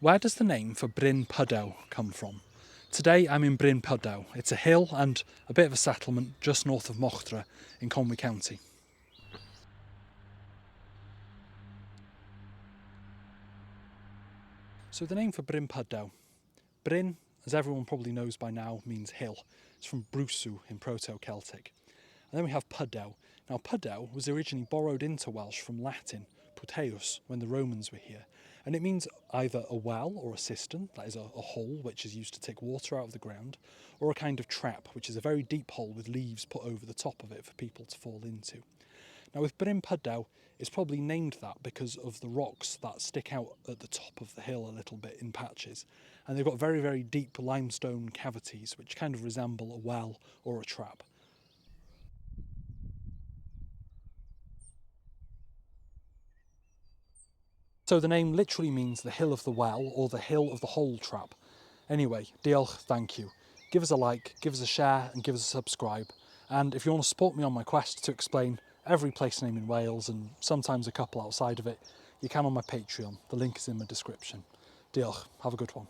Where does the name for Bryn Pydew come from? Today I'm in Bryn Pydew. It's a hill and a bit of a settlement just north of Mochtra in Conwy County. So the name for Bryn Pydew. Bryn, as everyone probably knows by now, means hill. It's from Brwsw in Proto-Celtic. And then we have Pydew. Now Pydew was originally borrowed into Welsh from Latin, puteus, when the Romans were here. And it means either a well or a cistern, that is a hole which is used to take water out of the ground, or a kind of trap, which is a very deep hole with leaves put over the top of it for people to fall into. Now with Bryn Pydew, it's probably named that because of the rocks that stick out at the top of the hill a little bit in patches. And they've got very, very deep limestone cavities which kind of resemble a well or a trap. So the name literally means the hill of the well or the hill of the hole trap. Anyway, diolch, thank you. Give us a like, give us a share and give us a subscribe. And if you want to support me on my quest to explain every place name in Wales and sometimes a couple outside of it, you can on my Patreon. The link is in my description. Diolch, have a good one.